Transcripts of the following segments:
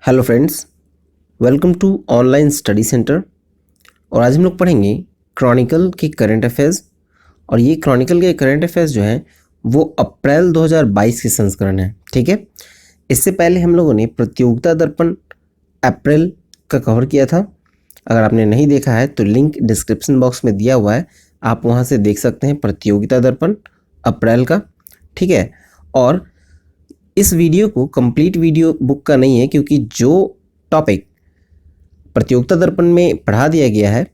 Hello friends, welcome to online study centre. और आज हम लोग पढ़ेंगे क्रॉनिकल के करंट अफेयर्स। और ये क्रॉनिकल के करंट अफेयर्स जो हैं वो अप्रैल 2022 के संस्करण है। ठीक है, इससे पहले हम लोगों ने प्रतियोगिता दर्पण अप्रैल का कवर किया था। अगर आपने नहीं देखा है तो लिंक डिस्क्रिप्शन बॉक्स में दिया हुआ है, आप वहाँ से देख सकते हैं प्रतियोगिता दर्पण अप्रैल का। ठीक है, और इस वीडियो को कंप्लीट वीडियो बुक का नहीं है, क्योंकि जो टॉपिक प्रतियोगिता दर्पण में पढ़ा दिया गया है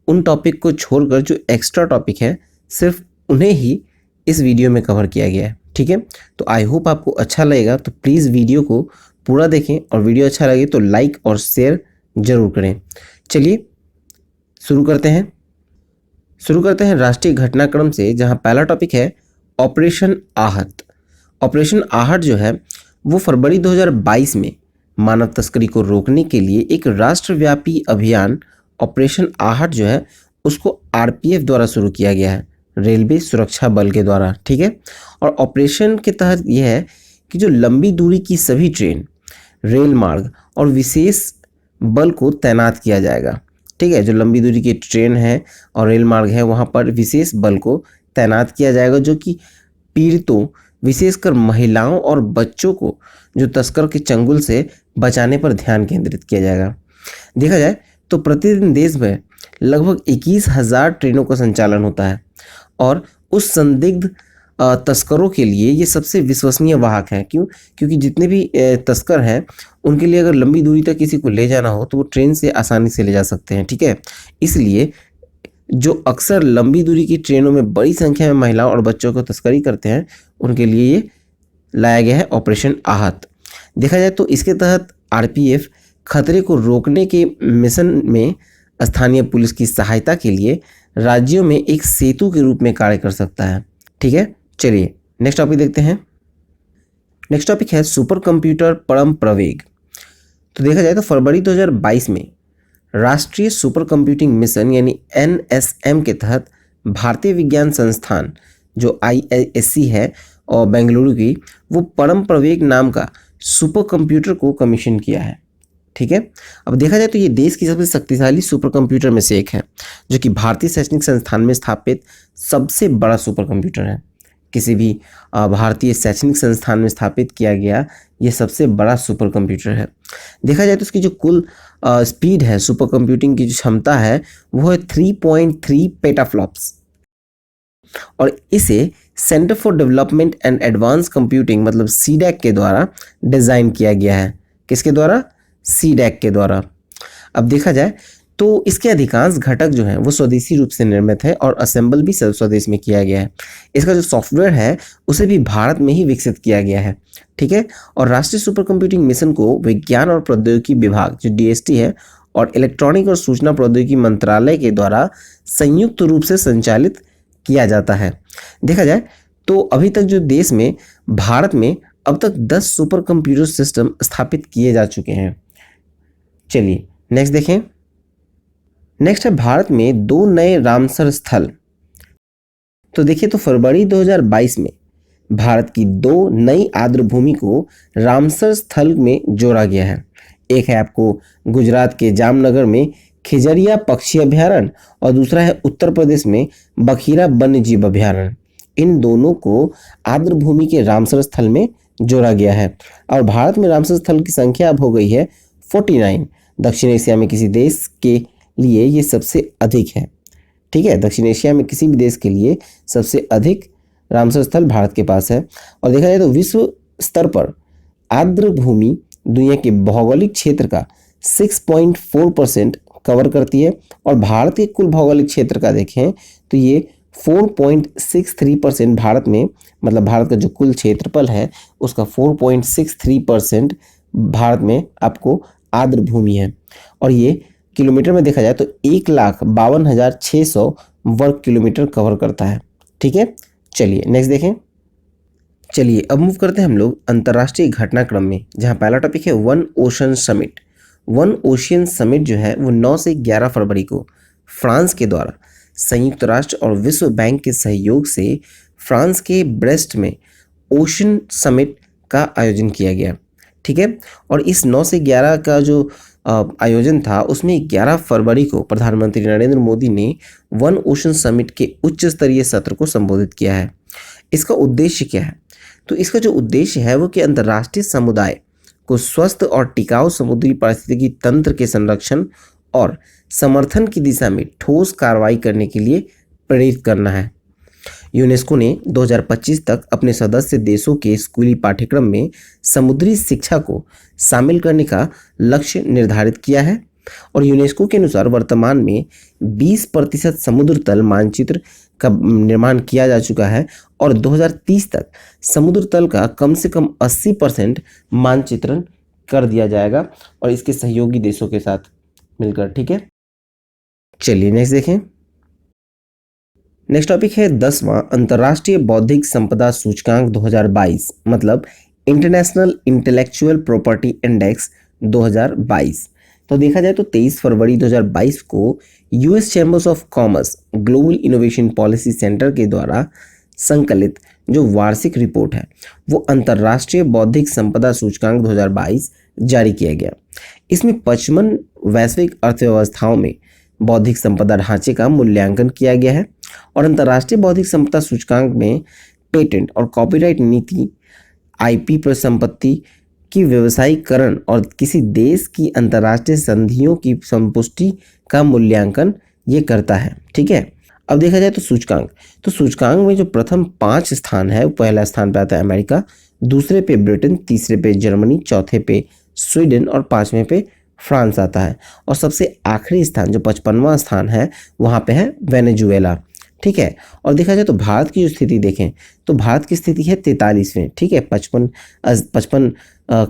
उन टॉपिक को छोड़कर जो एक्स्ट्रा टॉपिक है सिर्फ उन्हें ही इस वीडियो में कवर किया गया है। ठीक है, तो आई होप आपको अच्छा लगेगा, तो प्लीज़ वीडियो को पूरा देखें और वीडियो अच्छा लगे तो लाइक और शेयर ज़रूर करें। चलिए शुरू करते हैं राष्ट्रीय घटनाक्रम से, जहां पहला टॉपिक है ऑपरेशन आहट। ऑपरेशन आहट जो है वो फरवरी 2022 में मानव तस्करी को रोकने के लिए एक राष्ट्रव्यापी अभियान ऑपरेशन आहट जो है उसको आरपीएफ द्वारा शुरू किया गया है, रेलवे सुरक्षा बल के द्वारा। ठीक है, और ऑपरेशन के तहत यह है कि जो लंबी दूरी की सभी ट्रेन, रेल मार्ग और विशेष बल को तैनात किया जाएगा। ठीक है, जो लंबी दूरी की ट्रेन है और रेल मार्ग है वहाँ पर विशेष बल को तैनात किया जाएगा, जो कि पीड़ितों विशेषकर महिलाओं और बच्चों को जो तस्कर के चंगुल से बचाने पर ध्यान केंद्रित किया जाएगा। देखा जाए तो प्रतिदिन देश में लगभग 21,000 ट्रेनों का संचालन होता है और उस संदिग्ध तस्करों के लिए ये सबसे विश्वसनीय वाहक है। क्यों? क्योंकि जितने भी तस्कर हैं उनके लिए अगर लंबी दूरी तक किसी को ले जाना हो तो वो ट्रेन से आसानी से ले जा सकते हैं। ठीक है, इसलिए जो अक्सर लंबी दूरी की ट्रेनों में बड़ी संख्या में महिलाओं और बच्चों को तस्करी करते हैं उनके लिए ये लाया गया है ऑपरेशन आहट। देखा जाए तो इसके तहत आरपीएफ खतरे को रोकने के मिशन में स्थानीय पुलिस की सहायता के लिए राज्यों में एक सेतु के रूप में कार्य कर सकता है। ठीक है, चलिए नेक्स्ट टॉपिक देखते हैं। नेक्स्ट टॉपिक है सुपर कंप्यूटर परम प्रवेग। तो देखा जाए तो फरवरी 2022 में राष्ट्रीय सुपर कंप्यूटिंग मिशन यानी एनएसएम के तहत भारतीय विज्ञान संस्थान जो आईआईएससी है और बेंगलुरु की, वो परम प्रवेग नाम का सुपर कंप्यूटर को कमीशन किया है। ठीक है, अब देखा जाए तो ये देश की सबसे शक्तिशाली सुपर कंप्यूटर में से एक है, जो कि भारतीय शैक्षणिक संस्थान में स्थापित सबसे बड़ा सुपर कंप्यूटर है। किसी भी भारतीय शैक्षणिक संस्थान में स्थापित किया गया ये सबसे बड़ा सुपर कंप्यूटर है। देखा जाए तो इसकी जो कुल स्पीड है, सुपर कंप्यूटिंग की जो क्षमता है वो है 3.3 पेटाफ्लॉप्स। और इसे centre for development and advance computing मतलब सीडैक के द्वारा डिज़ाइन किया गया है। किसके द्वारा? सीडैक के द्वारा। अब देखा जाए तो इसके अधिकांश घटक जो हैं वो स्वदेशी रूप से निर्मित है और असेंबल भी स्वदेश में किया गया है। इसका जो सॉफ्टवेयर है उसे भी भारत में ही विकसित किया गया है। ठीक है, और राष्ट्रीय सुपर कंप्यूटिंग मिशन को विज्ञान और प्रौद्योगिकी विभाग जो डीएसटी है और इलेक्ट्रॉनिक और सूचना प्रौद्योगिकी मंत्रालय के द्वारा संयुक्त रूप से संचालित किया जाता है। देखा जाए तो अभी तक जो देश में भारत में अब तक 10 सुपर कंप्यूटर सिस्टम स्थापित किए जा चुके हैं। चलिए नेक्स्ट देखें। नेक्स्ट है भारत में 2 नए रामसर स्थल। तो देखिए तो फरवरी 2022 में भारत की 2 नई आर्द्रभूमि को रामसर स्थल में जोड़ा गया है। एक है आपको गुजरात के जामनगर में खिजरिया पक्षी अभ्यारण्य और दूसरा है उत्तर प्रदेश में बखीरा वन्यजीव अभ्यारण्य। इन दोनों को आर्द्रभूमि के रामसर स्थल में जोड़ा गया है और भारत में रामसर स्थल की संख्या अब हो गई है 49। दक्षिण एशिया में किसी देश के लिए ये सबसे अधिक है। ठीक है, दक्षिण एशिया में किसी भी देश के लिए सबसे अधिक रामसर स्थल भारत के पास है। और देखा जाए तो विश्व स्तर पर आर्द्रभूमि दुनिया के भौगोलिक क्षेत्र का 6.4% कवर करती है और भारत के कुल भौगोलिक क्षेत्र का देखें तो ये 4.63% भारत में, मतलब भारत का जो कुल क्षेत्रफल है उसका 4.63% भारत में आपको आर्द्रभूमि है। और ये किलोमीटर में देखा जाए तो 1,52,600 वर्ग किलोमीटर कवर करता है। ठीक है, चलिए नेक्स्ट देखें। चलिए अब मूव करते हैं हम लोग अंतर्राष्ट्रीय घटनाक्रम में, जहां पहला टॉपिक है one ocean summit. One ocean summit जो है वो 9 से 11 फरवरी को फ्रांस के द्वारा संयुक्त राष्ट्र और विश्व बैंक के सहयोग से फ्रांस के ब्रेस्ट में ओशन समिट का आयोजन किया गया। ठीक है। और इस 9 से 11 का जो आयोजन था उसमें 11 फरवरी को प्रधानमंत्री नरेंद्र मोदी ने वन ओशन समिट के उच्च स्तरीय सत्र को संबोधित किया है। इसका उद्देश्य क्या है? तो इसका जो उद्देश्य है वो कि अंतर्राष्ट्रीय समुदाय को स्वस्थ और टिकाऊ समुद्री पारिस्थितिकी तंत्र के संरक्षण और समर्थन की दिशा में ठोस कार्रवाई करने के लिए प्रेरित करना है। यूनेस्को ने 2025 तक अपने सदस्य देशों के स्कूली पाठ्यक्रम में समुद्री शिक्षा को शामिल करने का लक्ष्य निर्धारित किया है और यूनेस्को के अनुसार वर्तमान में 20% समुद्र तल मानचित्र का निर्माण किया जा चुका है और 2030 तक समुद्र तल का कम से कम 80% मानचित्रण कर दिया जाएगा और इसके सहयोगी देशों के साथ मिलकर। ठीक है, चलिए नेक्स्ट देखें। नेक्स्ट टॉपिक है 10वां अंतर्राष्ट्रीय बौद्धिक संपदा सूचकांक 2022, मतलब इंटरनेशनल इंटेलेक्चुअल प्रॉपर्टी इंडेक्स 2022। तो देखा जाए तो 23 फरवरी 2022 को US chambers of commerce global innovation policy centre के द्वारा संकलित जो वार्षिक रिपोर्ट है वो अंतर्राष्ट्रीय बौद्धिक संपदा सूचकांक 2022 जारी किया गया। इसमें 55 वैश्विक अर्थव्यवस्थाओं में बौद्धिक संपदा ढांचे का मूल्यांकन किया गया है और अंतर्राष्ट्रीय बौद्धिक संपदा सूचकांक में पेटेंट और कॉपीराइट नीति, आईपी पर संपत्ति की व्यवसायीकरण और किसी देश की अंतर्राष्ट्रीय संधियों की संपुष्टि का मूल्यांकन ये करता है। ठीक है, अब देखा जाए तो सूचकांक में जो प्रथम 5 स्थान है, पहला स्थान पे आता है अमेरिका, दूसरे पे ब्रिटेन, तीसरे पे जर्मनी, चौथे पे स्वीडन और 5वें पे फ्रांस आता है और सबसे आखिरी स्थान जो 55वां स्थान है वहाँ पे है वेनेजुएला। ठीक है, और देखा जाए तो भारत की जो स्थिति देखें तो भारत की स्थिति है 43वें। ठीक है, 55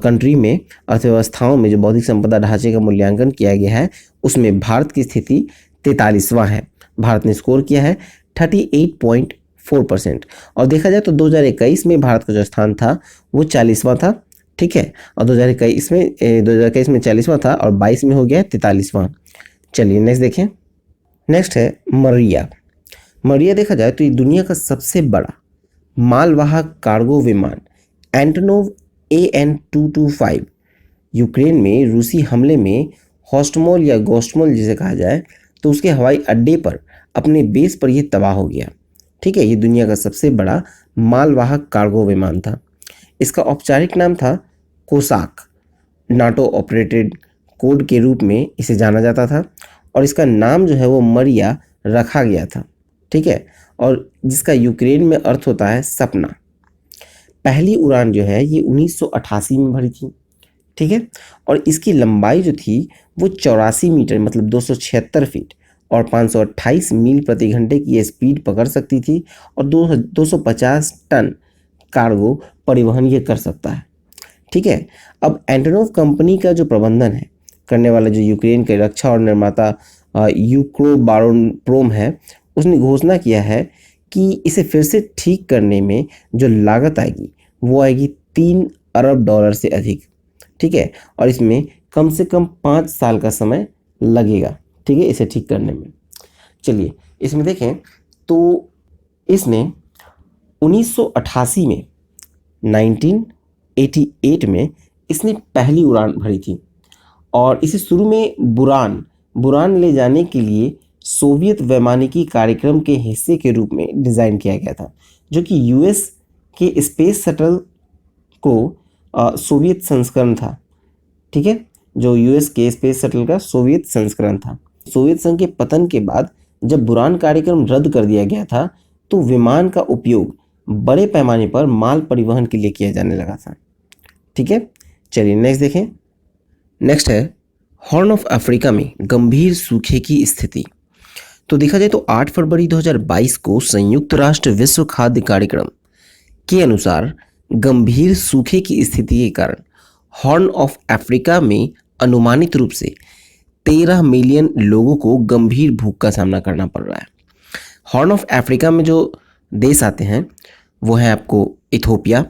कंट्री में अर्थव्यवस्थाओं में जो बौद्धिक संपदा ढांचे का मूल्यांकन किया गया है उसमें भारत की स्थिति 43वां है। भारत ने स्कोर किया है 38.4% और देखा जाए तो 2021 में भारत का जो स्थान था वो 40वां था। ठीक है, और 2021 में 40वां था और 22 में हो गया 43वां। चलिए नेक्स्ट देखें। नेक्स्ट है मरिया देखा जाए तो ये दुनिया का सबसे बड़ा मालवाहक कार्गो विमान एंटोनोव AN-225 यूक्रेन में रूसी हमले में होस्टमोल या गोस्टमोल जिसे कहा जाए तो उसके हवाई अड्डे पर अपने बेस पर यह तबाह हो गया। ठीक है, ये दुनिया का सबसे बड़ा मालवाहक कार्गो विमान था। इसका औपचारिक नाम था कोसाक, नाटो ऑपरेटेड कोड के रूप में इसे जाना जाता था और इसका नाम जो है वो मरिया रखा गया था। ठीक है, और जिसका यूक्रेन में अर्थ होता है सपना। पहली उड़ान जो है ये 1988 में भरी थी। ठीक है, और इसकी लंबाई जो थी वो 84 मीटर मतलब 276 फीट और 528 मील प्रति घंटे की स्पीड पकड़ सकती थी और 250 टन कार्गो परिवहन ये कर सकता है। ठीक है, अब एंटोनोव कंपनी का जो प्रबंधन है करने वाला जो यूक्रेन के रक्षा और निर्माता यूक्रोबारोनप्रोम है उसने घोषणा किया है कि इसे फिर से ठीक करने में जो लागत आएगी वो आएगी $3 अरब से अधिक। ठीक है, और इसमें कम से कम 5 साल का समय लगेगा। ठीक है, इसे ठीक करने में। चलिए इसमें देखें तो इसने 1988 में 1988 में इसने पहली उड़ान भरी थी और इसे शुरू में बुरान ले जाने के लिए सोवियत वैमानिकी कार्यक्रम के हिस्से के रूप में डिज़ाइन किया गया था, जो कि यूएस के स्पेस शटल को सोवियत संस्करण था। ठीक है, जो यूएस के स्पेस शटल का सोवियत संस्करण था। सोवियत संघ के पतन के बाद जब बुरान कार्यक्रम रद्द कर दिया गया था तो विमान का उपयोग बड़े पैमाने पर माल परिवहन के लिए किया जाने लगा था। ठीक है, चलिए नेक्स्ट देखें। नेक्स्ट है हॉर्न ऑफ अफ्रीका में गंभीर सूखे की स्थिति। तो देखा जाए तो 8 फरवरी 2022 को संयुक्त राष्ट्र विश्व खाद्य कार्यक्रम के अनुसार गंभीर सूखे की स्थिति के कारण हॉर्न ऑफ अफ्रीका में अनुमानित रूप से 13 मिलियन लोगों को गंभीर भूख का सामना करना पड़ रहा है। हॉर्न ऑफ अफ्रीका में जो देश आते हैं वो हैं आपको इथोपिया,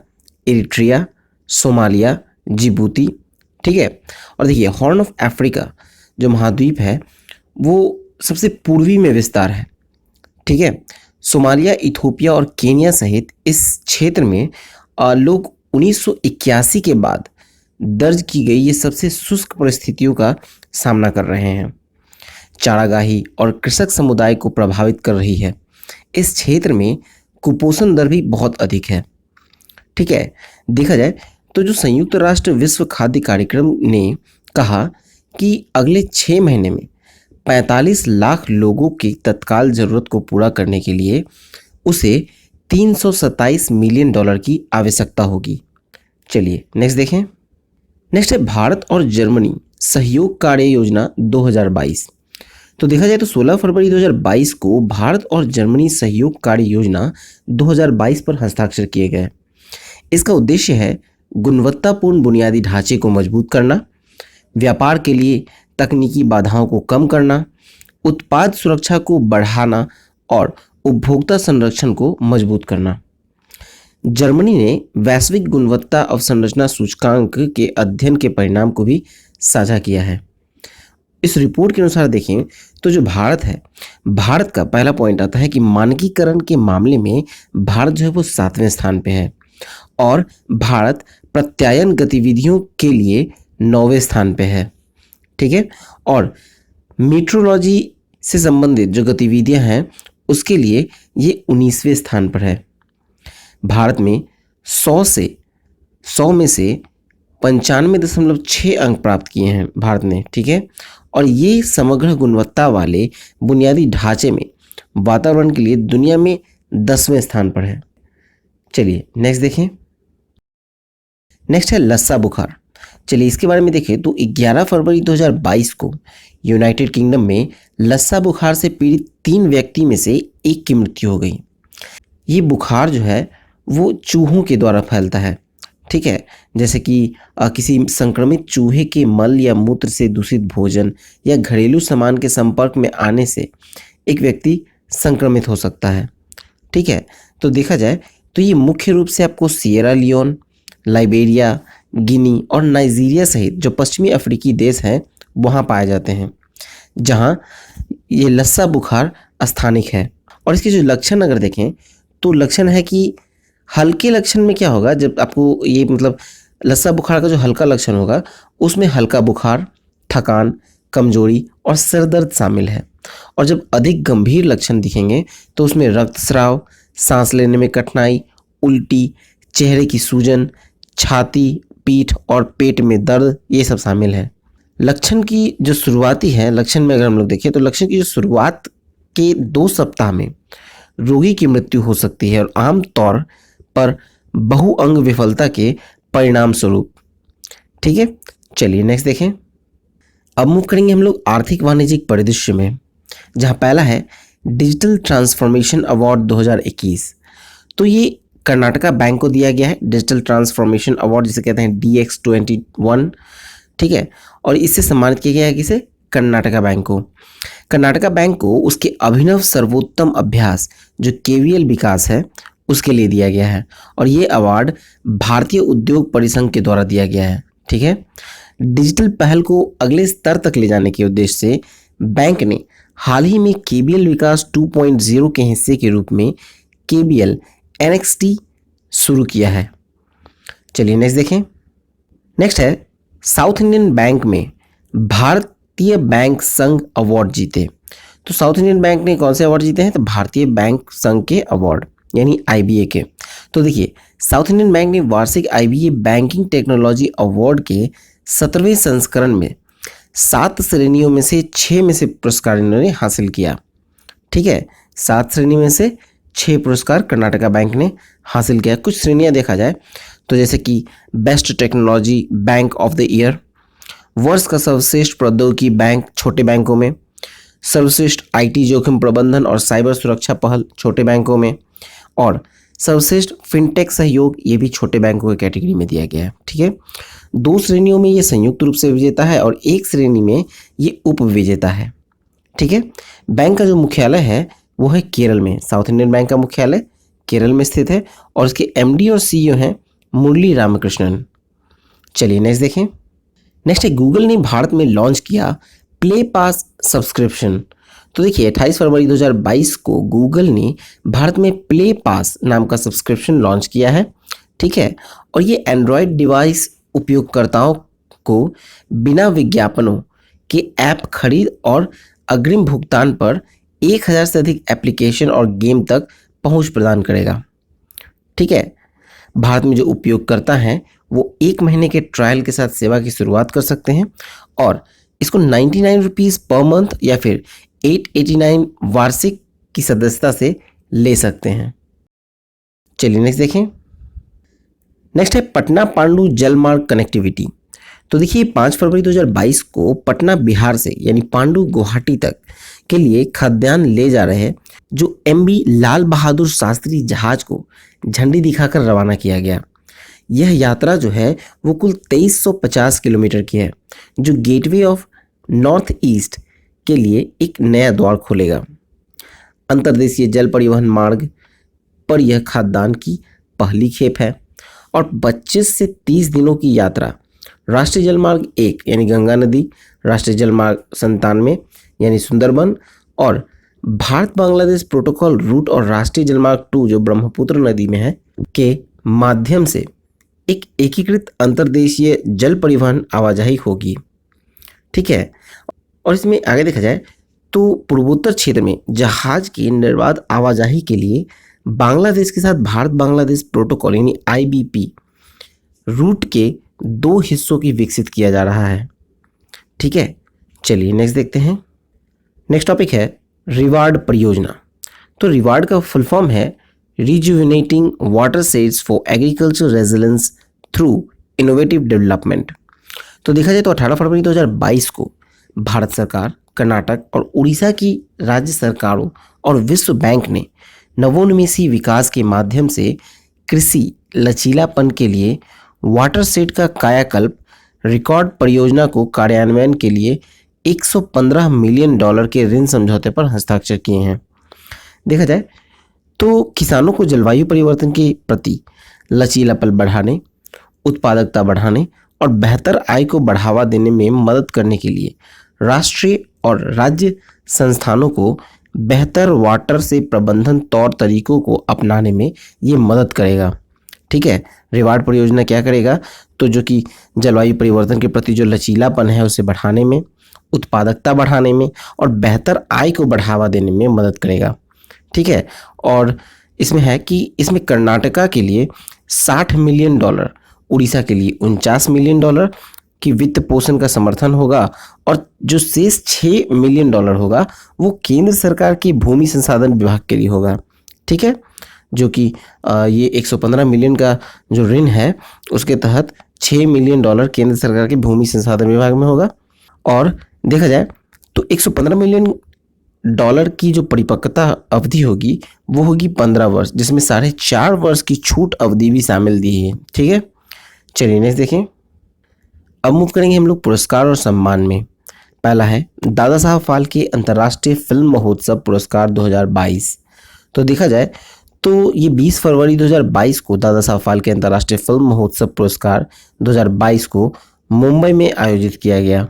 इरिट्रिया, सोमालिया, जिबूती। ठीक है, और देखिए हॉर्न ऑफ अफ्रीका जो महाद्वीप है वो सबसे पूर्वी में विस्तार है। ठीक है, सोमालिया, इथोपिया और केनिया सहित इस क्षेत्र में लोग 1981 के बाद दर्ज की गई ये सबसे शुष्क परिस्थितियों का सामना कर रहे हैं। चारागाही और कृषक समुदाय को प्रभावित कर रही है। इस क्षेत्र में कुपोषण दर भी बहुत अधिक है। ठीक है, देखा जाए तो जो संयुक्त राष्ट्र विश्व खाद्य कार्यक्रम ने कहा कि अगले 6 महीने में 45 लाख लोगों की तत्काल ज़रूरत को पूरा करने के लिए उसे $327 मिलियन की आवश्यकता होगी। चलिए नेक्स्ट देखें। नेक्स्ट है भारत और जर्मनी सहयोग कार्य योजना 2022। तो देखा जाए तो 16 फरवरी 2022 को भारत और जर्मनी सहयोग कार्य योजना 2022 पर हस्ताक्षर किए गए। इसका उद्देश्य है गुणवत्तापूर्ण बुनियादी ढांचे को मजबूत करना, व्यापार के लिए तकनीकी बाधाओं को कम करना, उत्पाद सुरक्षा को बढ़ाना और उपभोक्ता संरक्षण को मजबूत करना। जर्मनी ने वैश्विक गुणवत्ता अवसंरचना सूचकांक के अध्ययन के परिणाम को भी साझा किया है। इस रिपोर्ट के अनुसार देखें तो जो भारत है, भारत का पहला पॉइंट आता है कि मानकीकरण के मामले में भारत जो है वो 7वें स्थान पे है और भारत प्रत्यायन गतिविधियों के लिए 9वें स्थान पे है। ठीक है, और मीट्रोलॉजी से संबंधित जो गतिविधियां हैं उसके लिए ये 19वें स्थान पर है। भारत में 100 में से 95.6 अंक प्राप्त किए हैं भारत ने। ठीक है, और ये समग्र गुणवत्ता वाले बुनियादी ढांचे में वातावरण के लिए दुनिया में 10वें स्थान पर है। चलिए नेक्स्ट देखें। नेक्स्ट है लस्सा बुखार। चलिए इसके बारे में देखें तो 11 फरवरी 2022 को यूनाइटेड किंगडम में लस्सा बुखार से पीड़ित 3 व्यक्ति में से एक की मृत्यु हो गई। ये बुखार जो है वो चूहों के द्वारा फैलता है। ठीक है, जैसे कि किसी संक्रमित चूहे के मल या मूत्र से दूषित भोजन या घरेलू सामान के संपर्क में आने से एक व्यक्ति संक्रमित हो सकता है। ठीक है, तो देखा जाए तो ये मुख्य रूप से आपको सिएरा लियोन, लाइबेरिया, गिनी और नाइजीरिया सहित जो पश्चिमी अफ्रीकी देश हैं वहाँ पाए जाते हैं, जहाँ ये लस्सा बुखार स्थानिक है। और इसके जो लक्षण अगर देखें तो लक्षण है कि हल्के लक्षण में क्या होगा, जब आपको ये मतलब लस्सा बुखार का जो हल्का लक्षण होगा उसमें हल्का बुखार, थकान, कमजोरी और सिर दर्द शामिल है। और जब अधिक गंभीर लक्षण दिखेंगे तो उसमें रक्तस्राव, सांस लेने में कठिनाई, उल्टी, चेहरे की सूजन, छाती, पीठ और पेट में दर्द, ये सब शामिल है। लक्षण की जो शुरुआती है, लक्षण में अगर हम लोग देखें तो लक्षण की जो शुरुआत के 2 सप्ताह में रोगी की मृत्यु हो सकती है और आमतौर पर बहुअंग विफलता के परिणाम स्वरूप। ठीक है, चलिए नेक्स्ट देखें। अब मूव करेंगे हम लोग आर्थिक वाणिज्यिक परिदृश्य में, जहां पहला है डिजिटल ट्रांसफॉर्मेशन अवार्ड 2021। तो ये कर्नाटका बैंक को दिया गया है, डिजिटल ट्रांसफॉर्मेशन अवार्ड जिसे कहते हैं DX21। ठीक है, और इससे सम्मानित किया गया है किसे? कर्नाटका बैंक को। कर्नाटका बैंक को उसके अभिनव सर्वोत्तम अभ्यास जो KVL विकास है उसके लिए दिया गया है और ये अवार्ड भारतीय उद्योग परिसंघ के द्वारा दिया गया है। ठीक है, डिजिटल पहल को अगले स्तर तक ले जाने के उद्देश्य से बैंक ने हाल ही में KVL विकास 2.0 के हिस्से के रूप में KVL NXT शुरू किया है। चलिए नेक्स्ट देखें। नेक्स्ट है साउथ इंडियन बैंक में भारतीय बैंक संघ अवार्ड जीते। तो साउथ इंडियन बैंक ने कौन से अवार्ड जीते हैं? तो भारतीय बैंक संघ के अवार्ड यानी IBA के। तो देखिए साउथ इंडियन बैंक ने वार्षिक IBA बैंकिंग टेक्नोलॉजी अवार्ड के 17वें संस्करण में 7 श्रेणियों में से 6 में से पुरस्कार इन्होंने हासिल किया। ठीक है, 7 श्रेणी में से 6 पुरस्कार कर्नाटका बैंक ने हासिल किया। कुछ श्रेणियां देखा जाए तो जैसे कि best technology bank of the year, वर्ष का सर्वश्रेष्ठ प्रौद्योगिकी बैंक छोटे बैंकों में, सर्वश्रेष्ठ IT जोखिम प्रबंधन और साइबर सुरक्षा पहल छोटे बैंकों में, और सर्वश्रेष्ठ फिनटेक सहयोग ये भी छोटे बैंकों की कैटेगरी में दिया गया है। ठीक है, 2 श्रेणियों में ये संयुक्त रूप से विजेता है और 1 श्रेणी में ये उप विजेता है। ठीक है, बैंक का जो मुख्यालय है वो है केरल में। साउथ इंडियन बैंक का मुख्यालय केरल में स्थित है और इसके MD और CEO हैं मुरली रामकृष्णन। चलिए नेक्स्ट देखें। नेक्स्ट है गूगल ने भारत में लॉन्च किया प्ले पास सब्सक्रिप्शन। तो देखिए 28 फरवरी 2022 को गूगल ने भारत में प्ले पास नाम का सब्सक्रिप्शन लॉन्च किया है। ठीक है, और ये एंड्रॉयड डिवाइस उपयोगकर्ताओं को बिना विज्ञापनों के ऐप खरीद और अग्रिम भुगतान पर 1000 से अधिक एप्लीकेशन और गेम तक पहुंच प्रदान करेगा। ठीक है, भारत में जो उपयोगकर्ता हैं वो 1 महीने के ट्रायल के साथ सेवा की शुरुआत कर सकते हैं और इसको 99 रुपीज़ पर मंथ या फिर 889 वार्षिक की सदस्यता से ले सकते हैं। चलिए नेक्स्ट देखें। नेक्स्ट है पटना पांडु जलमार्ग कनेक्टिविटी। तो देखिए 5 फरवरी 2022 को पटना बिहार से यानी पांडु गुवाहाटी तक के लिए खाद्यान्न ले जा रहे जो MV लाल बहादुर शास्त्री जहाज को झंडी दिखाकर रवाना किया गया। यह यात्रा जो है वो कुल 2350 किलोमीटर की है, जो गेटवे ऑफ नॉर्थ ईस्ट के लिए एक नया द्वार खोलेगा। अंतर्देशीय जल परिवहन मार्ग पर यह खाद्यान्न की पहली खेप है और 25 से 30 दिनों की यात्रा राष्ट्रीय जलमार्ग 1 यानी गंगा नदी, राष्ट्रीय जलमार्ग 97 यानी सुंदरबन और भारत बांग्लादेश प्रोटोकॉल रूट और राष्ट्रीय जलमार्ग 2 जो ब्रह्मपुत्र नदी में है के माध्यम से एक एकीकृत अंतर्देशीय जल परिवहन आवाजाही होगी। ठीक है, और इसमें आगे देखा जाए तो पूर्वोत्तर क्षेत्र में जहाज की निर्बाध आवाजाही के लिए बांग्लादेश के साथ भारत बांग्लादेश प्रोटोकॉल यानी IBP रूट के 2 हिस्सों की विकसित किया जा रहा है। ठीक है, चलिए नेक्स्ट देखते हैं। नेक्स्ट टॉपिक है रिवार्ड परियोजना। तो रिवार्ड का फुल फॉर्म है rejuvenating water sets for agriculture resilience through innovative development. तो देखा जाए तो 18 फरवरी 2022 को भारत सरकार, कर्नाटक और उड़ीसा की राज्य सरकारों और विश्व बैंक ने नवोन्मेषी विकास के माध्यम से कृषि लचीलापन के लिए वाटर सेट का कायाकल्प रिकॉर्ड परियोजना को कार्यान्वयन के लिए $115 मिलियन के ऋण समझौते पर हस्ताक्षर किए हैं। देखा जाए तो किसानों को जलवायु परिवर्तन के प्रति लचीलापन बढ़ाने, उत्पादकता बढ़ाने और बेहतर आय को बढ़ावा देने में मदद करने के लिए राष्ट्रीय और राज्य संस्थानों को बेहतर वाटर से प्रबंधन तौर तरीकों को अपनाने में ये मदद करेगा। ठीक है, रिवार्ड परियोजना क्या करेगा तो जो कि जलवायु परिवर्तन के प्रति जो लचीलापन है उसे बढ़ाने में, उत्पादकता बढ़ाने में और बेहतर आय को बढ़ावा देने में मदद करेगा। ठीक है, और इसमें है कि इसमें कर्नाटका के लिए $60 मिलियन, उड़ीसा के लिए $49 मिलियन की वित्त पोषण का समर्थन होगा और जो शेष $6 मिलियन होगा वो केंद्र सरकार की भूमि संसाधन विभाग के लिए होगा। ठीक है, जो कि ये 115 मिलियन का जो ऋण है उसके तहत $6 मिलियन केंद्र सरकार के भूमि संसाधन विभाग में होगा। और देखा जाए तो 115 मिलियन की जो परिपक्वता अवधि होगी वो होगी 15 वर्ष, जिसमें 4.5 वर्ष की छूट अवधि भी शामिल दी है। ठीक है, चलिए नेक्स्ट देखें। अब मूव करेंगे हम लोग पुरस्कार और सम्मान में। पहला है दादा साहब फाल्के अंतर्राष्ट्रीय फिल्म महोत्सव पुरस्कार 2022। तो देखा जाए तो ये 20 फरवरी 2022 को दादा साहब फाल्के अंतर्राष्ट्रीय फिल्म महोत्सव पुरस्कार 2022 को मुंबई में आयोजित किया गया।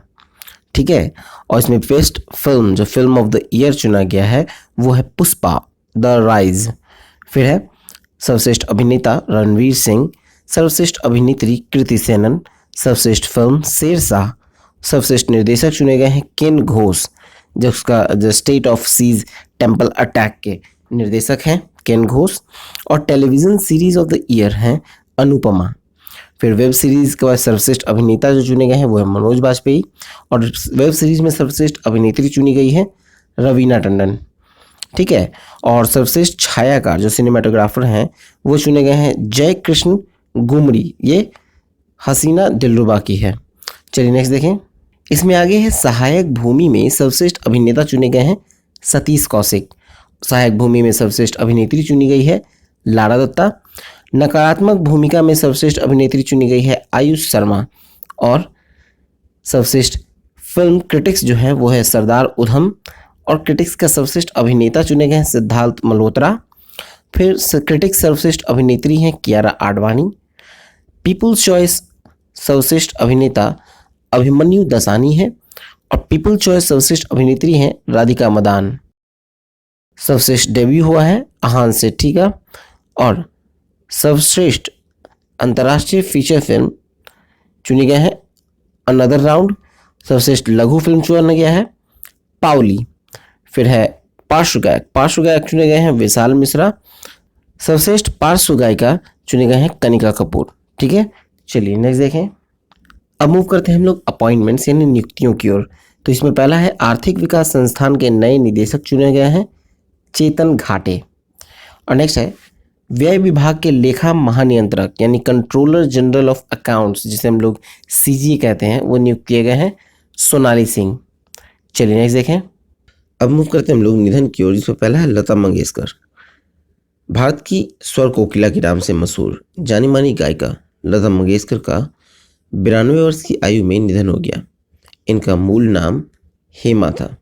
ठीक है, और इसमें बेस्ट फिल्म जो फिल्म ऑफ द ईयर चुना गया है वो है पुष्पा द राइज। फिर है सर्वश्रेष्ठ अभिनेता रणवीर सिंह, सर्वश्रेष्ठ अभिनेत्री कृति सेनन, सर्वश्रेष्ठ फिल्म शेरशाह। सर्वश्रेष्ठ निर्देशक चुने गए हैं केन घोष, जिसका the state of siege temple attack के निर्देशक हैं केन घोष। और television series of the year हैं अनुपमा। फिर वेब सीरीज के बाद सर्वश्रेष्ठ अभिनेता जो चुने गए हैं वो है मनोज बाजपेयी और वेब सीरीज में सर्वश्रेष्ठ अभिनेत्री चुनी गई है रवीना टंडन। ठीक है, और सर्वश्रेष्ठ छायाकार जो सिनेमाटोग्राफर हैं वो चुने गए हैं जय कृष्ण गुमरी, ये हसीना दिलरुबा की है। चलिए नेक्स्ट देखें। इसमें आगे है सहायक भूमि में सर्वश्रेष्ठ अभिनेता चुने गए हैं सतीश कौशिक। सहायक भूमि में सर्वश्रेष्ठ अभिनेत्री चुनी गई है लारा दत्ता। नकारात्मक भूमिका में सर्वश्रेष्ठ अभिनेत्री चुनी गई है आयुष शर्मा। और सर्वश्रेष्ठ फिल्म क्रिटिक्स जो है वो है सरदार उधम और क्रिटिक्स का सर्वश्रेष्ठ अभिनेता चुने गए हैं सिद्धार्थ मल्होत्रा। फिर क्रिटिक्स सर्वश्रेष्ठ अभिनेत्री हैं कियारा आडवाणी। पीपुल्स चॉइस सर्वश्रेष्ठ अभिनेता अभिमन्यु दसानी है और पीपल चॉइस सर्वश्रेष्ठ अभिनेत्री हैं राधिका मदान। सर्वश्रेष्ठ डेब्यू हुआ है आहान सेठी का। और सर्वश्रेष्ठ अंतर्राष्ट्रीय फीचर फिल्म चुने गए हैं अनदर राउंड। सर्वश्रेष्ठ लघु फिल्म चुना गया है पाउली। फिर है पार्श्व गायक, पार्श्व गायक चुने गए हैं विशाल मिश्रा। सर्वश्रेष्ठ पार्श्व गायिका चुने गए हैं कनिका कपूर। ठीक है, चलिए नेक्स्ट देखें। अब मूव करते हैं हम लोग अपॉइंटमेंट्स यानी नियुक्तियों की ओर। तो इसमें पहला है आर्थिक विकास संस्थान के नए निदेशक चुने गए हैं चेतन घाटे। और नेक्स्ट है व्यय विभाग के लेखा महानियंत्रक यानी कंट्रोलर जनरल ऑफ अकाउंट्स, जिसे हम लोग सीजीए कहते हैं, वो नियुक्त किए गए हैं सोनाली सिंह। चलिए नेक्स्ट देखें। अब मूव करते हैं हम लोग निधन की ओर, जिसमें पहला है लता मंगेशकर। भारत की स्वर कोकिला के नाम से मशहूर जानी मानी गायिका लता मंगेशकर का 92 वर्ष की आयु में निधन हो गया। इनका मूल नाम हेमा था।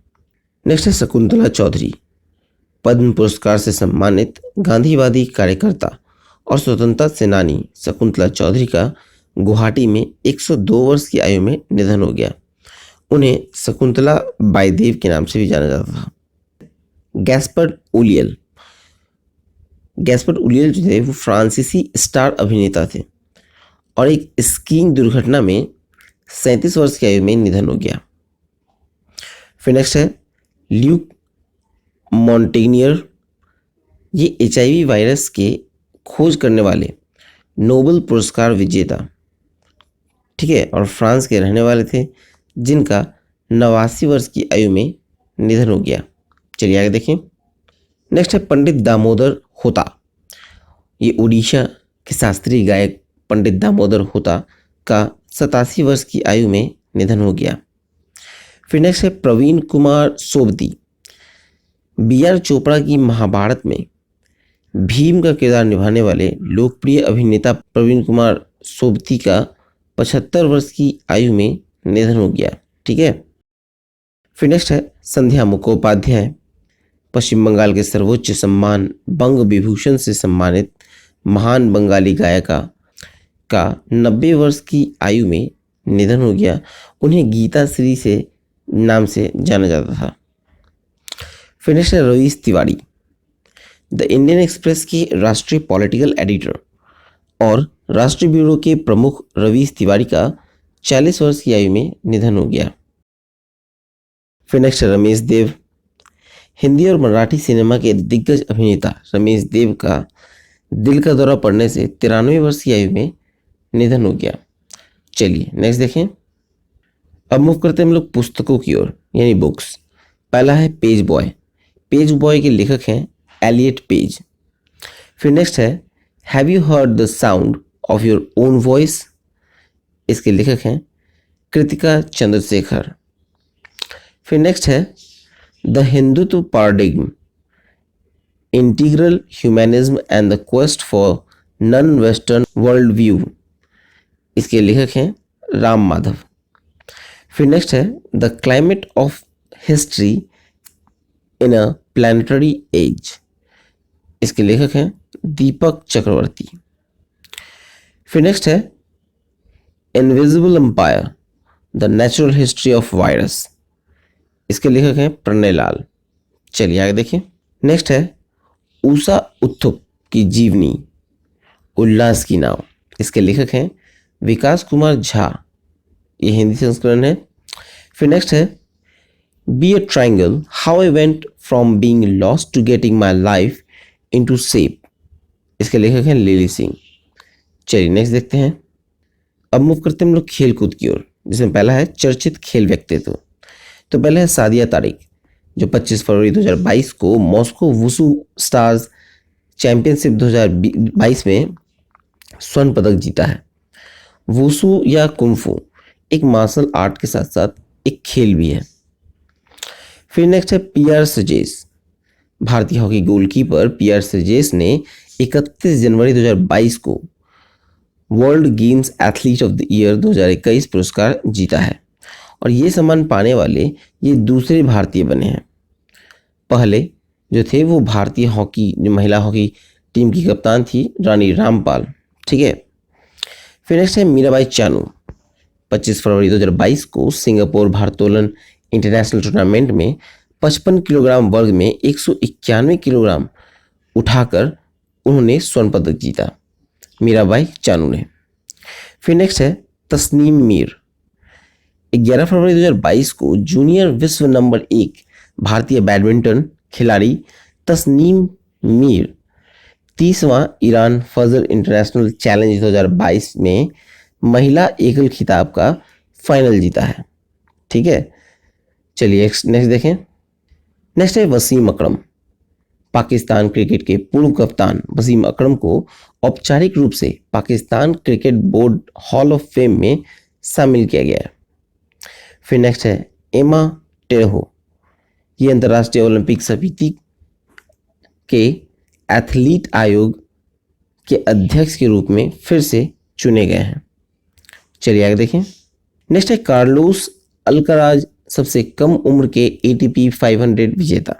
नेक्स्ट है शकुंतला चौधरी। पद्म पुरस्कार से सम्मानित गांधीवादी कार्यकर्ता और स्वतंत्रता सेनानी शकुंतला चौधरी का गुवाहाटी में 102 वर्ष की आयु में निधन हो गया। उन्हें शकुंतला बाईदेव के नाम से भी जाना जाता था। गैस्पर्ड उलियल, गैस्पर्ड उलियल जो थे वो फ्रांसीसी स्टार अभिनेता थे और एक स्कीइंग दुर्घटना में 37 वर्ष की आयु में निधन हो गया। फिर नेक्स्ट है ल्यूक मॉन्टेनियर। ये HIV वायरस के खोज करने वाले नोबेल पुरस्कार विजेता, ठीक है, और फ्रांस के रहने वाले थे, जिनका 89 वर्ष की आयु में निधन हो गया। चलिए आगे देखें। नेक्स्ट है पंडित दामोदर होता। ये उड़ीसा के शास्त्रीय गायक पंडित दामोदर होता का 87 वर्ष की आयु में निधन हो गया। फिर नेक्स्ट है प्रवीण कुमार सोबती। BR चोपड़ा की महाभारत में भीम का किरदार निभाने वाले लोकप्रिय अभिनेता प्रवीण कुमार सोबती का 75 वर्ष की आयु में निधन हो गया। ठीक है। फिर नेक्स्ट है संध्या मुखोपाध्याय। पश्चिम बंगाल के सर्वोच्च सम्मान बंग विभूषण से सम्मानित महान बंगाली गायिका का 90 वर्ष की आयु में निधन हो गया। उन्हें गीता श्री से नाम से जाना जाता था। फिर नेक्स्ट है Ravish Tiwari. The Indian express के राष्ट्रीय पॉलिटिकल एडिटर और राष्ट्रीय ब्यूरो के प्रमुख रवीश तिवारी का 40 वर्ष की आयु में निधन हो गया। फिर नेक्स्ट है रमेश देव। हिंदी और मराठी सिनेमा के दिग्गज अभिनेता रमेश देव का दिल का दौरा पड़ने से 93 वर्ष की आयु में निधन हो गया। चलिए नेक्स्ट देखें। अब मूव करते हैं हम लोग पुस्तकों की ओर यानी बुक्स। पहला है पेज बॉय। पेज बॉय के लेखक हैं एलियट पेज। फिर नेक्स्ट है have you heard the sound of your own voice. इसके लेखक हैं कृतिका चंद्रशेखर। फिर नेक्स्ट है the Hindutva paradigm integral humanism and the quest for non western world view. इसके लेखक हैं राम माधव। फिर नेक्स्ट है the climate of history in a planetary age. इसके लेखक हैं दीपक चक्रवर्ती। फिर नेक्स्ट है invisible empire the natural history of virus. इसके लेखक हैं प्रणय लाल। चलिए आगे देखिए। नेक्स्ट है उषा उत्थुप की जीवनी उल्लास की नाव। इसके लेखक हैं विकास कुमार झा। ये हिंदी संस्करण है। फिर नेक्स्ट है be a triangle how I went from being lost to getting my life into shape. इसके लेखक हैं लिली सिंह। चलिए नेक्स्ट देखते हैं। अब मूव करते हैं हम लोग खेल कूद की ओर, जिसमें पहला है चर्चित खेल व्यक्तित्व। तो पहले है सादिया तारिक, जो 25 फरवरी 2022 को मॉस्को वुशु स्टार्स चैंपियनशिप 2022 में स्वर्ण पदक जीता है। वुशु या कुंफू एक मार्शल आर्ट के साथ साथ एक खेल भी है। फिर नेक्स्ट है PR सजेस। भारतीय हॉकी गोलकीपर PR सजेस ने 31 जनवरी 2022 को world games athlete of the year 2021 पुरस्कार जीता है और ये सम्मान पाने वाले ये दूसरे भारतीय बने हैं। पहले जो थे वो भारतीय हॉकी जो महिला हॉकी टीम की कप्तान थी रानी रामपाल। ठीक है। फिर नेक्स्ट है मीराबाई चानू। 25 फरवरी 2022 को सिंगापुर भारोत्तोलन इंटरनेशनल टूर्नामेंट में 55 किलोग्राम वर्ग में 191 किलोग्राम उठाकर उन्होंने स्वर्ण पदक जीता, मीराबाई चानू ने। फिर नेक्स्ट है तस्नीम मीर। 11 फरवरी 2022 को जूनियर विश्व नंबर 1 भारतीय बैडमिंटन खिलाड़ी तस्नीम मीर 30वां ईरान फजर इंटरनेशनल चैलेंज 2022 में महिला एकल खिताब का फाइनल जीता है। ठीक है, चलिए नेक्स्ट देखें। नेक्स्ट है वसीम अकरम। पाकिस्तान क्रिकेट के पूर्व कप्तान वसीम अकरम को औपचारिक रूप से Pakistan cricket board hall of fame में शामिल किया गया है। फिर नेक्स्ट है एमा टेरहो। ये अंतर्राष्ट्रीय ओलंपिक समिति के एथलीट आयोग के अध्यक्ष के रूप में फिर से चुने गए हैं। चलिए आगे देखें। नेक्स्ट है कार्लोस अल्काराज, सबसे कम उम्र के ATP 500 विजेता।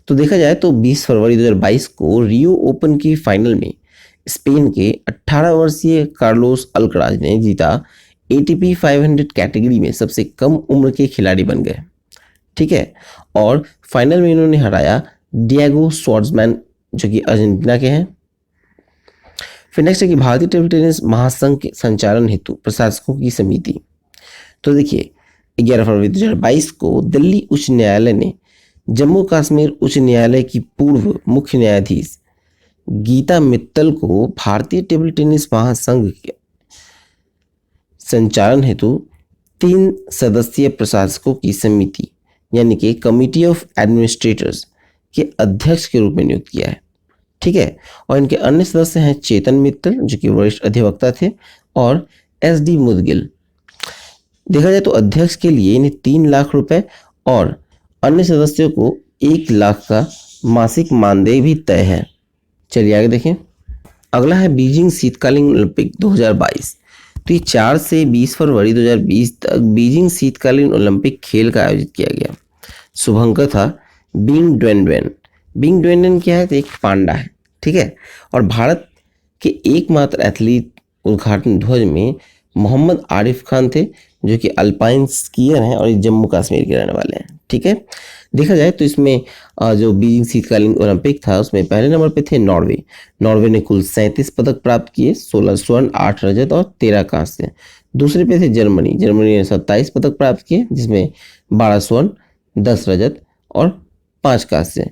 तो देखा जाए तो 20 फरवरी 2022 को रियो ओपन की फाइनल में स्पेन के 18 वर्षीय कार्लोस अल्काराज ने जीता ATP 500 कैटेगरी में सबसे कम उम्र के खिलाड़ी बन गए। ठीक है, और फाइनल में इन्होंने हराया डिएगो श्वार्ट्जमैन जो कि अर्जेंटीना के हैं। फिर नेक्स्ट है कि भारतीय टेबल टेनिस महासंघ के संचालन हेतु प्रशासकों की समिति। तो देखिए 11 फरवरी 2022 को दिल्ली उच्च न्यायालय ने जम्मू कश्मीर उच्च न्यायालय की पूर्व मुख्य न्यायाधीश गीता मित्तल को भारतीय टेबल टेनिस महासंघ के संचालन हेतु 3 सदस्यीय प्रशासकों की समिति यानी कि कमिटी ऑफ एडमिनिस्ट्रेटर्स के अध्यक्ष के रूप में नियुक्त किया है। ठीक है, और इनके अन्य सदस्य हैं चेतन मित्तल जो कि वरिष्ठ अधिवक्ता थे और SD मुदगिल। देखा जाए तो अध्यक्ष के लिए इन्हें 3 लाख रुपए और अन्य सदस्यों को 1 लाख का मासिक मानदेय भी तय है। चलिए आगे देखें। अगला है बीजिंग शीतकालीन ओलंपिक 2022। तो ये 4 से 20 फरवरी 2020 तक बीजिंग शीतकालीन ओलंपिक खेल का आयोजित किया गया। शुभंकर था बिंग ड्वेनड्वेन। बिंग ड्वेनड्वेन क्या है, तो एक पांडा है। ठीक है, और भारत के एकमात्र एथलीट उद्घाटन ध्वज में मोहम्मद आरिफ खान थे जो कि अल्पाइन स्कीयर हैं और जम्मू कश्मीर के रहने वाले हैं। ठीक है, देखा जाए तो इसमें जो बीजिंग शीतकालीन ओलंपिक था उसमें पहले नंबर पे थे नॉर्वे। नॉर्वे ने कुल 37 पदक प्राप्त किए, 16 स्वर्ण, 8 रजत और 13 कांस्य। दूसरे पे थे जर्मनी। जर्मनी ने 27 पदक प्राप्त किए जिसमें 12 स्वर्ण, 10 रजत और 5 कांस्य।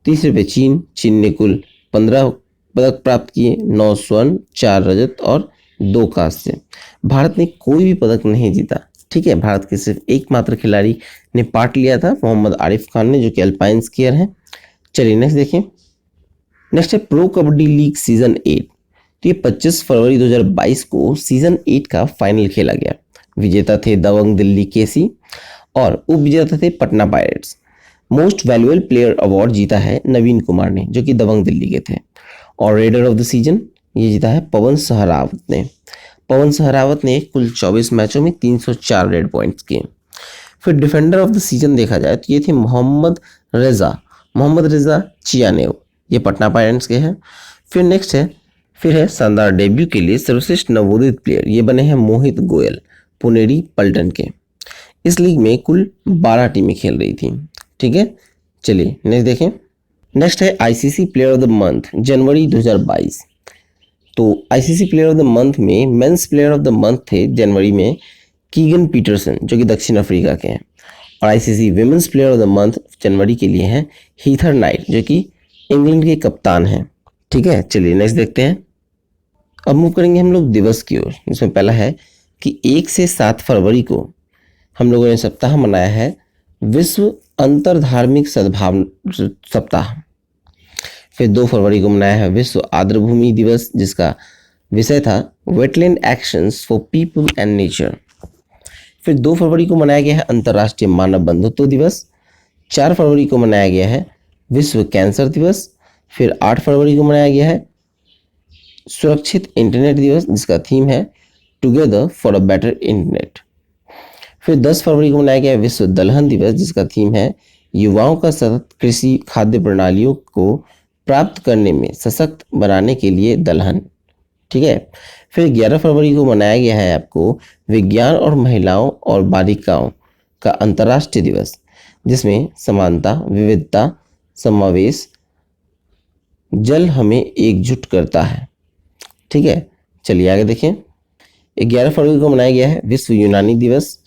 तीसरे पे चीन। चीन ने कुल 15 पदक प्राप्त किए, 9 स्वर्ण, 4 रजत और 2 कांस्य। भारत ने कोई भी पदक नहीं जीता। ठीक है, भारत के सिर्फ एकमात्र खिलाड़ी ने पार्ट लिया था, मोहम्मद आरिफ खान ने, जो कि अल्पाइन स्कीयर हैं। चलिए नेक्स्ट देखें। नेक्स्ट है प्रो कबड्डी लीग सीजन 8। तो ये 25 फरवरी 2022 को सीजन 8 का फाइनल खेला गया। विजेता थे दबंग दिल्ली केसी और उप विजेता थे Patna pirates. Most valuable player award जीता है नवीन कुमार ने जो कि दबंग दिल्ली के थे। और रेडर ऑफ द सीजन ये जीता है पवन सहरावत ने। पवन सहरावत ने कुल 24 मैचों में 304 रेड पॉइंट्स किए। फिर डिफेंडर ऑफ द सीजन देखा जाए तो ये थे मोहम्मद रेजा चियानेव, ये पटना पायरेट्स के हैं। फिर नेक्स्ट है शानदार डेब्यू के लिए सर्वश्रेष्ठ नवोदित प्लेयर, ये बने हैं मोहित गोयल, पुनेरी पल्टन के। इस लीग में कुल 12 टीमें खेल रही थी। ठीक है, चलिए नेक्स्ट देखें। नेक्स्ट है ICC player of the month January 2022। तो ICC player of the month में men's player of the month थे जनवरी में कीगन पीटरसन जो कि दक्षिण अफ्रीका के हैं। और ICC women's player of the month जनवरी के लिए हैं हीथर नाइट जो कि इंग्लैंड के कप्तान हैं। ठीक है, चलिए नेक्स्ट देखते हैं। अब मूव करेंगे हम लोग दिवस की ओर, जिसमें पहला है कि 1 से 7 फरवरी को हम लोगों ने सप्ताह मनाया है विश्व अंतरधार्मिक सद्भावना सप्ताह। फिर 2 फरवरी को मनाया है विश्व आर्द्रभूमि दिवस जिसका विषय था wetland actions for people and nature. फिर 2 फरवरी को मनाया गया है अंतर्राष्ट्रीय मानव बंधुत्व दिवस। 4 फरवरी को मनाया गया है विश्व कैंसर दिवस। फिर 8 फरवरी को मनाया गया है सुरक्षित इंटरनेट दिवस जिसका थीम है together for a better internet. फिर 10 फरवरी को मनाया गया विश्व दलहन दिवस जिसका थीम है युवाओं का सतत कृषि खाद्य प्रणालियों को प्राप्त करने में सशक्त बनाने के लिए दलहन। ठीक है, फिर 11 फरवरी को मनाया गया है आपको विज्ञान और महिलाओं और बालिकाओं का अंतर्राष्ट्रीय दिवस जिसमें समानता, विविधता, समावेश, जल हमें एकजुट करता है। ठीक है, चलिए आगे देखें। 11 फरवरी को मनाया गया है विश्व यूनानी दिवस,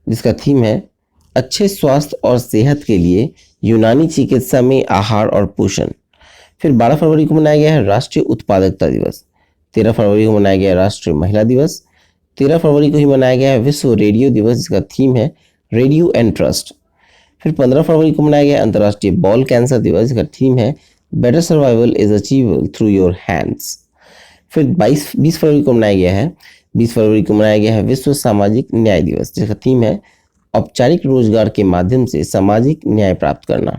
जिसका थीम है अच्छे स्वास्थ्य और सेहत के लिए यूनानी चिकित्सा में आहार और पोषण। फिर 12 फरवरी को मनाया गया है राष्ट्रीय उत्पादकता दिवस। 13 फरवरी को मनाया गया है राष्ट्रीय महिला दिवस। 13 फरवरी को ही मनाया गया है विश्व रेडियो दिवस, जिसका थीम है रेडियो एंड ट्रस्ट। फिर 15 फरवरी को मनाया गया अंतर्राष्ट्रीय बॉल कैंसर दिवस, जिसका थीम है better survival is achievable through your hands. फिर 20 फरवरी को मनाया गया है 20 फरवरी को मनाया गया है विश्व सामाजिक न्याय दिवस, जिसका थीम है औपचारिक रोजगार के माध्यम से सामाजिक न्याय प्राप्त करना।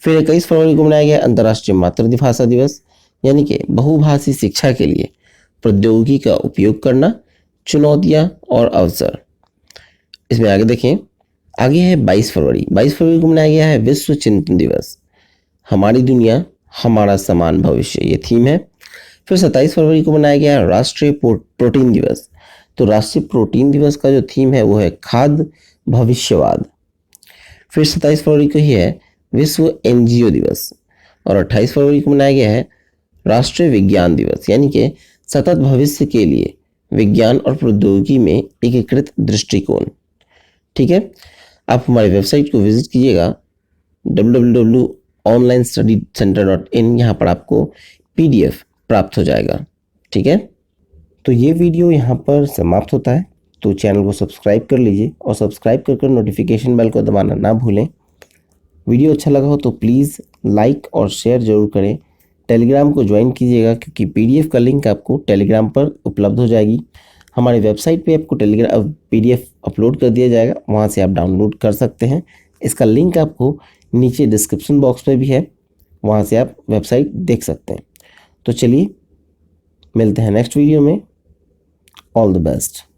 फिर 21 फरवरी को मनाया गया अंतर्राष्ट्रीय मातृभाषा दिवस, यानी कि बहुभाषी शिक्षा के लिए प्रौद्योगिकी का उपयोग करना, चुनौतियां और अवसर। इसमें आगे देखें, आगे है 22 फरवरी को मनाया गया है विश्व चिंतन दिवस, हमारी दुनिया हमारा समान भविष्य, ये थीम है। फिर 27 फरवरी को मनाया गया है राष्ट्रीय प्रोटीन दिवस। तो राष्ट्रीय प्रोटीन दिवस का जो थीम है वो है खाद्य भविष्यवाद। फिर 27 फरवरी को ही है विश्व एनजीओ दिवस, और 28 फरवरी को मनाया गया है राष्ट्रीय विज्ञान दिवस, यानी कि सतत भविष्य के लिए विज्ञान और प्रौद्योगिकी में एकीकृत दृष्टिकोण। ठीक है, आप हमारी वेबसाइट को विजिट कीजिएगा www.onlinestudycenter.in, यहाँ पर आपको PDF प्राप्त हो जाएगा। ठीक है, तो ये वीडियो यहाँ पर समाप्त होता है। तो चैनल को सब्सक्राइब कर लीजिए और सब्सक्राइब कर नोटिफिकेशन बेल को दबाना ना भूलें। वीडियो अच्छा लगा हो तो प्लीज़ लाइक और शेयर ज़रूर करें। टेलीग्राम को ज्वाइन कीजिएगा, क्योंकि PDF का लिंक आपको टेलीग्राम पर उपलब्ध हो जाएगी। हमारी वेबसाइट पे आपको PDF अपलोड कर दिया जाएगा, वहाँ से आप डाउनलोड कर सकते हैं। इसका लिंक आपको नीचे डिस्क्रिप्शन बॉक्स में भी है, वहाँ से आप वेबसाइट देख सकते हैं। तो चलिए मिलते हैं नेक्स्ट वीडियो में। All the best.